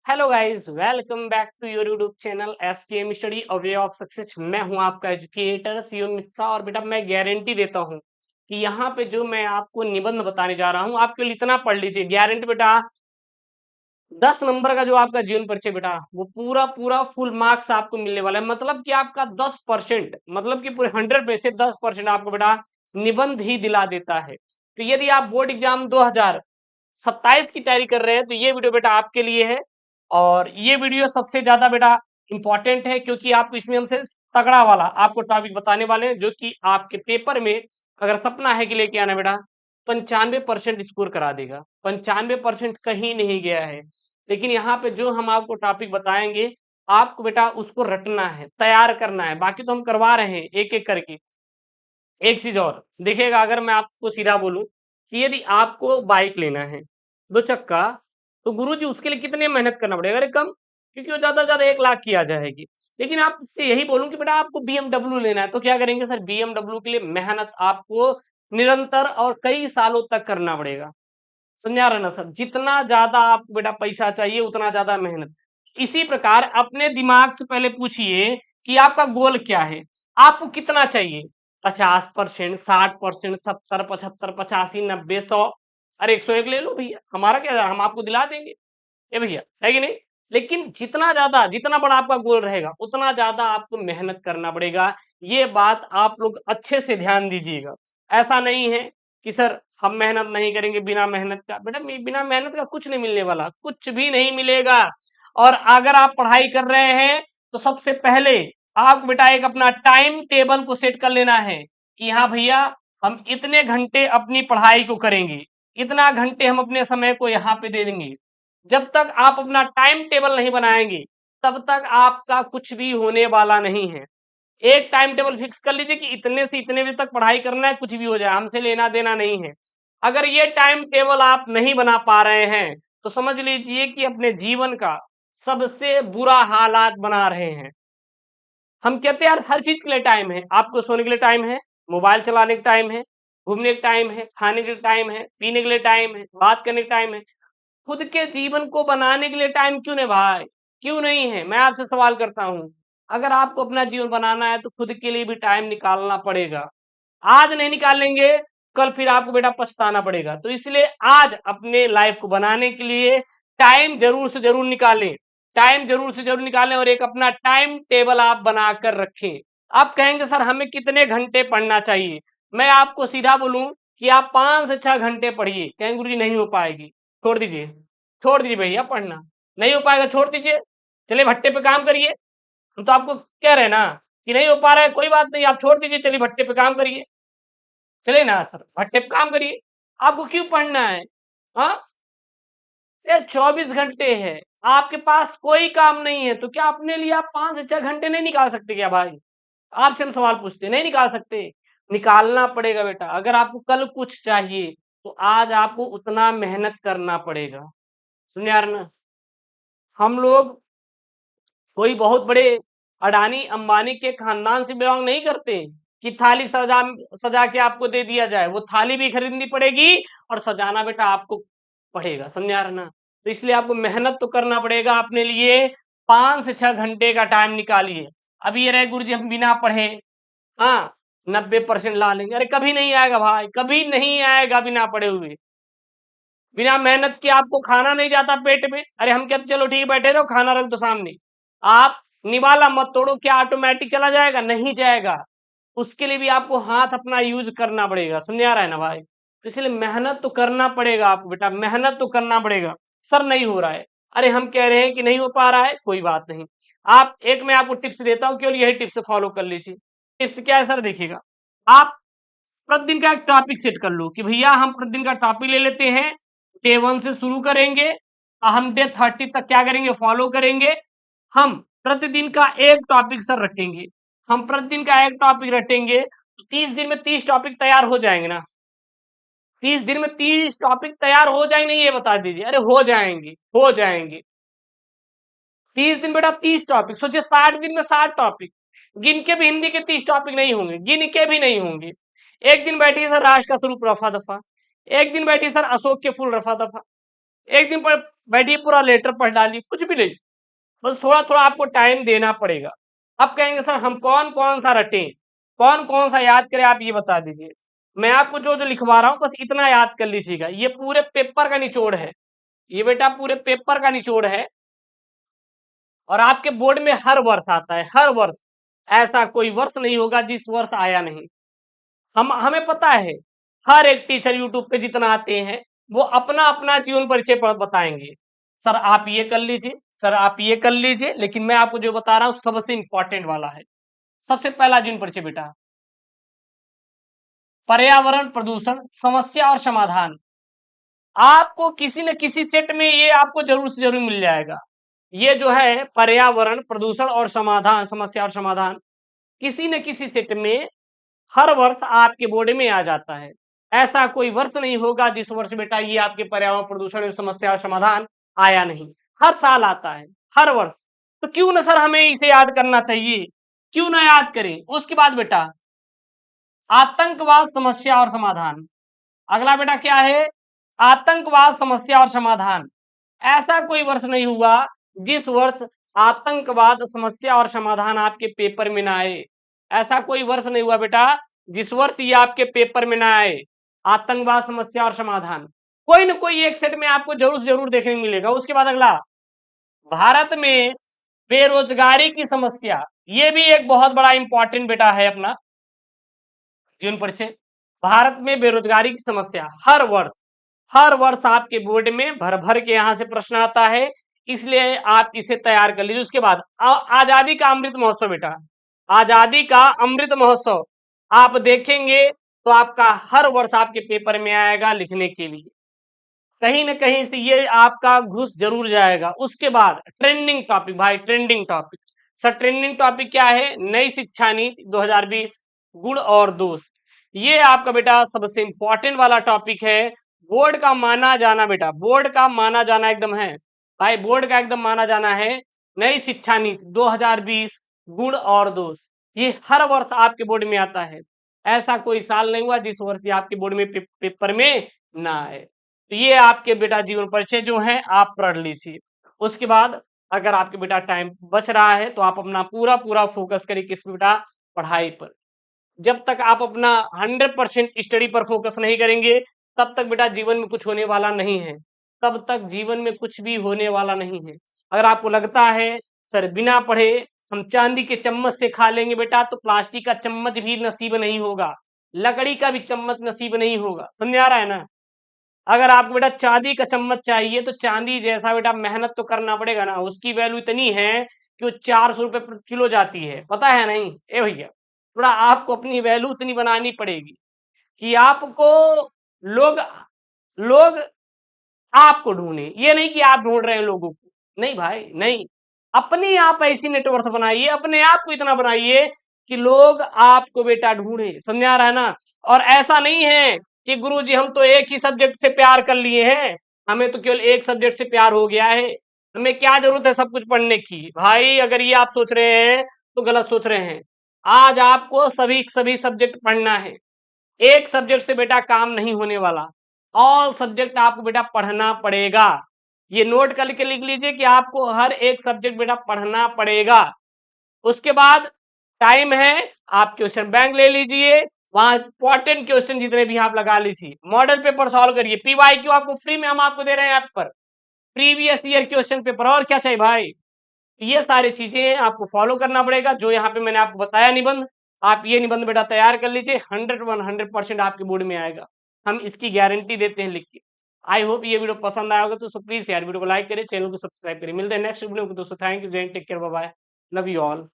Hello guys, welcome back to your YouTube channel SKM study a way of success. मैं हूं आपका educator Shivam Mishra और बेटा मैं गारंटी देता हूं कि यहाँ पे जो मैं आपको निबंध बताने जा रहा हूं आपके लिए इतना पढ़ लीजिए। गारंटी बेटा 10 नंबर का जो आपका जीवन परिचय बेटा वो पूरा पूरा फुल मार्क्स आपको मिलने वाला है। मतलब कि आपका 10%, मतलब कि पूरे 100 में से 10% आपको बेटा निबंध ही दिला देता है। तो यदि आप बोर्ड एग्जाम 2027 की तैयारी कर रहे हैं तो ये वीडियो बेटा आपके लिए है। और ये वीडियो सबसे ज्यादा बेटा इंपॉर्टेंट है क्योंकि आपको इसमें हमसे तगड़ा वाला आपको टॉपिक बताने वाले हैं जो कि आपके पेपर में अगर सपना है कि लेके आना बेटा 95% स्कोर करा देगा। 95% कहीं नहीं गया है। लेकिन यहाँ पे जो हम आपको टॉपिक बताएंगे आपको बेटा उसको रटना है, तैयार करना है। बाकी तो हम करवा रहे हैं एक एक करके। एक चीज और देखिएगा, अगर मैं आपको सीधा बोलूं कि यदि आपको बाइक लेना है 2 चक्का, तो गुरुजी उसके लिए कितने मेहनत करना पड़ेगा? अरे कम, क्योंकि वो ज्यादा से ज्यादा 1 लाख की आ जाएगी। लेकिन आपसे यही बोलूं कि बेटा आपको बीएमडब्ल्यू लेना है तो क्या करेंगे सर? बीएमडब्ल्यू के लिए मेहनत आपको निरंतर और कई सालों तक करना पड़ेगा। समझा रहे ना सर? जितना ज्यादा आपको बेटा पैसा चाहिए उतना ज्यादा मेहनत। इसी प्रकार अपने दिमाग से पहले पूछिए कि आपका गोल क्या है, आपको कितना चाहिए? 50%, 60%, 70, 75, 85, 90, 100। अरे 101 ले लो भैया, हमारा क्या, हम आपको दिला देंगे। ए भैया, है कि नहीं? लेकिन जितना ज्यादा, जितना बड़ा आपका गोल रहेगा उतना ज्यादा आपको मेहनत करना पड़ेगा। ये बात आप लोग अच्छे से ध्यान दीजिएगा। ऐसा नहीं है कि सर हम मेहनत नहीं करेंगे बिना मेहनत का। बेटा बिना मेहनत का कुछ नहीं मिलने वाला, कुछ भी नहीं मिलेगा। और अगर आप पढ़ाई कर रहे हैं तो सबसे पहले आपको बेटा एक अपना टाइम टेबल को सेट कर लेना है कि हाँ भैया, हम इतने घंटे अपनी पढ़ाई को करेंगे, इतना घंटे हम अपने समय को यहाँ पे दे देंगे। जब तक आप अपना टाइम टेबल नहीं बनाएंगे तब तक आपका कुछ भी होने वाला नहीं है। एक टाइम टेबल फिक्स कर लीजिए कि इतने से इतने बजे तक पढ़ाई करना है, कुछ भी हो जाए हमसे लेना देना नहीं है। अगर ये टाइम टेबल आप नहीं बना पा रहे हैं तो समझ लीजिए कि अपने जीवन का सबसे बुरा हालात बना रहे हैं। हम कहते हैं यार हर चीज के लिए टाइम है, आपको सोने के लिए टाइम है, मोबाइल चलाने का टाइम है, घूमने का टाइम है, खाने के लिए टाइम है, पीने के लिए टाइम है, बात करने का टाइम है। खुद के जीवन को बनाने के लिए टाइम क्यों नहीं भाई? क्यों नहीं है? मैं आपसे सवाल करता हूं। अगर आपको अपना जीवन बनाना है तो खुद के लिए भी टाइम निकालना पड़ेगा। आज नहीं निकालेंगे कल फिर आपको बेटा पछताना पड़ेगा। तो इसलिए आज अपने लाइफ को बनाने के लिए टाइम जरूर से जरूर निकालें। टाइम जरूर से जरूर निकालें और एक अपना टाइम टेबल आप बनाकर रखें। आप कहेंगे सर हमें कितने घंटे पढ़ना चाहिए? मैं आपको सीधा बोलूं कि आप 5 से 6 घंटे पढ़िए। कहेंगे गुरुजी नहीं हो पाएगी, छोड़ दीजिए। छोड़ दीजिए भैया, पढ़ना नहीं हो पाएगा, छोड़ दीजिए। चलिए भट्टे पे काम करिए। हम तो आपको कह रहे हैं ना कि नहीं हो पा रहा है, कोई बात नहीं, आप छोड़ दीजिए, चलिए भट्टे पे काम करिए। चले ना सर, भट्टे पे काम करिए। आपको क्यों पढ़ना है? हाँ यार, 24 घंटे है, आपके पास कोई काम नहीं है तो क्या अपने लिए आप 5 से 6 घंटे नहीं निकाल सकते क्या भाई? आपसे हम सवाल पूछते, नहीं निकाल सकते? निकालना पड़ेगा बेटा। अगर आपको कल कुछ चाहिए तो आज आपको उतना मेहनत करना पड़ेगा। सुन यार ना, हम लोग कोई बहुत बड़े अडानी अंबानी के खानदान से बिलोंग नहीं करते कि थाली सजा सजा के आपको दे दिया जाए। वो थाली भी खरीदनी पड़ेगी और सजाना बेटा आपको पड़ेगा। समझा रहे ना? तो इसलिए आपको मेहनत तो करना पड़ेगा अपने लिए। 5 से 6 घंटे का टाइम निकालिए। अभी ये रहे गुरुजी हम बिना पढ़े हाँ 90% ला लेंगे। अरे कभी नहीं आएगा भाई, कभी नहीं आएगा बिना पढ़े हुए। बिना मेहनत के आपको खाना नहीं जाता पेट में। अरे हम कहते चलो ठीक है बैठे रहो, खाना रख दो सामने, आप निवाला मत तोड़ो, क्या ऑटोमेटिक चला जाएगा? नहीं जाएगा। उसके लिए भी आपको हाथ अपना यूज करना पड़ेगा। समझ आ रहा है ना भाई? तो इसलिए मेहनत तो करना पड़ेगा आपको बेटा, मेहनत तो करना पड़ेगा। सर नहीं हो रहा है, अरे हम कह रहे हैं कि नहीं हो पा रहा है, कोई बात नहीं। आप एक मैं आपको टिप्स देता हूँ, केवल यही टिप्स फॉलो कर लीजिए। टिप्स क्या है सर? देखिएगा, आप प्रतिदिन का एक टॉपिक सेट कर लो कि भैया हम प्रतिदिन का टॉपिक ले लेते हैं। डे 1 से शुरू करेंगे, हम डे 30 तक क्या करेंगे? फॉलो करेंगे। हम प्रतिदिन का एक टॉपिक सर रखेंगे। हम प्रतिदिन का एक टॉपिक रखेंगे तो 30 दिन में 30 टॉपिक तैयार हो जाएंगे ना? 30 दिन में 30 टॉपिक तैयार हो जाएंगे नहीं, ये बता दीजिए। अरे हो जाएंगे, हो जाएंगे। 30 दिन बेटा 30 टॉपिक, सोचिए 60 दिन में 60 टॉपिक। गिन के भी हिंदी के 30 टॉपिक नहीं होंगे, गिन के भी नहीं होंगे। एक दिन बैठी सर राष्ट्र का स्वरूप रफा दफा, एक दिन बैठी सर अशोक के फूल रफा दफा, एक दिन पर बैठिए पूरा लेटर पढ़ डालिए, कुछ भी नहीं, बस थोड़ा थोड़ा आपको टाइम देना पड़ेगा। अब कहेंगे सर हम कौन कौन सा रटें, कौन कौन सा याद करें, आप ये बता दीजिए। मैं आपको जो जो लिखवा रहा हूं बस इतना याद कर लीजिएगा, ये पूरे पेपर का निचोड़ है, ये बेटा पूरे पेपर का निचोड़ है, और आपके बोर्ड में हर वर्ष आता है, हर वर्ष। ऐसा कोई वर्ष नहीं होगा जिस वर्ष आया नहीं। हमें पता है, हर एक टीचर यूट्यूब पे जितना आते हैं वो अपना अपना जीवन परिचय बताएंगे। सर आप ये कर लीजिए, सर आप ये कर लीजिए, लेकिन मैं आपको जो बता रहा हूं सबसे इंपॉर्टेंट वाला है। सबसे पहला जीवन परिचय बेटा, पर्यावरण प्रदूषण समस्या और समाधान। आपको किसी न किसी सेट में ये आपको जरूर से जरूर मिल जाएगा। ये जो है पर्यावरण प्रदूषण और समाधान, समस्या और समाधान, किसी न किसी सेट में हर वर्ष आपके बोर्ड में आ जाता है। ऐसा कोई वर्ष नहीं होगा जिस वर्ष बेटा ये आपके पर्यावरण प्रदूषण समस्या और समाधान आया नहीं। हर साल आता है, हर वर्ष। तो क्यों ना सर हमें इसे याद करना चाहिए, क्यों ना याद करें। उसके बाद बेटा आतंकवाद समस्या और समाधान। अगला बेटा क्या है, आतंकवाद समस्या और समाधान। ऐसा कोई वर्ष नहीं हुआ जिस वर्ष आतंकवाद समस्या और समाधान आपके पेपर में ना आए। ऐसा कोई वर्ष नहीं हुआ बेटा जिस वर्ष ये आपके पेपर में ना आए, आतंकवाद समस्या और समाधान। कोई ना कोई एक सेट में आपको जरूर से जरूर देखने को मिलेगा। उसके बाद अगला, भारत में बेरोजगारी की समस्या। ये भी एक बहुत बड़ा इंपॉर्टेंट बेटा है अपना जीवन परिचय। भारत में बेरोजगारी की समस्या हर वर्ष आपके बोर्ड में भर भर के यहां से प्रश्न आता है, इसलिए आप इसे तैयार कर लीजिए। उसके बाद आजादी का अमृत महोत्सव बेटा, आजादी का अमृत महोत्सव आप देखेंगे तो आपका हर वर्ष आपके पेपर में आएगा लिखने के लिए, कहीं ना कहीं से ये आपका घुस जरूर जाएगा। उसके बाद ट्रेंडिंग टॉपिक भाई, trending topic. Sir trending topic क्या है, नई शिक्षा नीति 2020 गुण और दोष। ये आपका बेटा सबसे इंपॉर्टेंट वाला टॉपिक है, बोर्ड का माना जाना बेटा, बोर्ड का माना जाना एकदम है भाई, बोर्ड का एकदम माना जाना है। नई शिक्षा नीति 2020 गुण और दोष, ये हर वर्ष आपके बोर्ड में आता है। ऐसा कोई साल नहीं हुआ जिस वर्ष ये आपके बोर्ड में पेपर में ना आए। तो ये आपके बेटा जीवन परिचय जो है आप पढ़ लीजिए। उसके बाद अगर आपके बेटा टाइम बच रहा है तो आप अपना पूरा पूरा फोकस करिए किस पे बेटा, पढ़ाई पर। जब तक आप अपना 100% स्टडी पर फोकस नहीं करेंगे तब तक बेटा जीवन में कुछ होने वाला नहीं है, तब तक जीवन में कुछ भी होने वाला नहीं है। अगर आपको लगता है सर बिना पढ़े हम चांदी के चम्मच से खा लेंगे बेटा, तो प्लास्टिक का चम्मच भी नसीब नहीं होगा, लकड़ी का भी चम्मच नसीब नहीं होगा। समझ आ रहा है ना। अगर आपको बेटा चांदी का चम्मच चाहिए तो चांदी जैसा बेटा मेहनत तो करना पड़ेगा ना, उसकी वैल्यू इतनी है कि वो 400 रुपए प्रति किलो जाती है, पता है नहीं ए भैया। थोड़ा आपको अपनी वैल्यू इतनी बनानी पड़ेगी कि आपको लोग लोग आपको ढूंढे, ये नहीं कि आप ढूंढ रहे हैं लोगों को। नहीं भाई नहीं, अपनी आप ऐसी नेटवर्क बनाइए, अपने आप को इतना बनाइए कि लोग आपको बेटा ढूंढे। समझा रहा है ना। और ऐसा नहीं है कि गुरुजी हम तो एक ही सब्जेक्ट से प्यार कर लिए हैं, हमें तो केवल एक सब्जेक्ट से प्यार हो गया है, हमें क्या जरूरत है सब कुछ पढ़ने की। भाई अगर ये आप सोच रहे हैं तो गलत सोच रहे हैं। आज आपको सभी सब्जेक्ट पढ़ना है, एक सब्जेक्ट से बेटा काम नहीं होने वाला, ऑल सब्जेक्ट आपको बेटा पढ़ना पड़ेगा। ये नोट करके लिख लीजिए कि आपको हर एक सब्जेक्ट बेटा पढ़ना पड़ेगा। उसके बाद टाइम है, आप क्वेश्चन बैंक ले लीजिए, वहां इंपॉर्टेंट क्वेश्चन जितने भी आप लगा लीजिए, मॉडल पेपर सॉल्व करिए। पीवाईक्यू आपको फ्री में हम आपको दे रहे हैं ऐप पर, प्रीवियस ईयर क्वेश्चन पेपर, और क्या चाहिए भाई। ये सारी चीजें आपको फॉलो करना पड़ेगा जो यहाँ पे मैंने आपको बताया निबंध। आप ये निबंध बेटा तैयार कर लीजिए, 100% आपके बोर्ड में आएगा, हम इसकी गारंटी देते हैं लिख के। आई होप ये वीडियो पसंद आया होगा, तो प्लीज यार वीडियो को लाइक करें, चैनल को सब्सक्राइब करें। मिलते हैं नेक्स्ट वीडियो में दोस्तों। Thank you, take care, bye bye, love you all.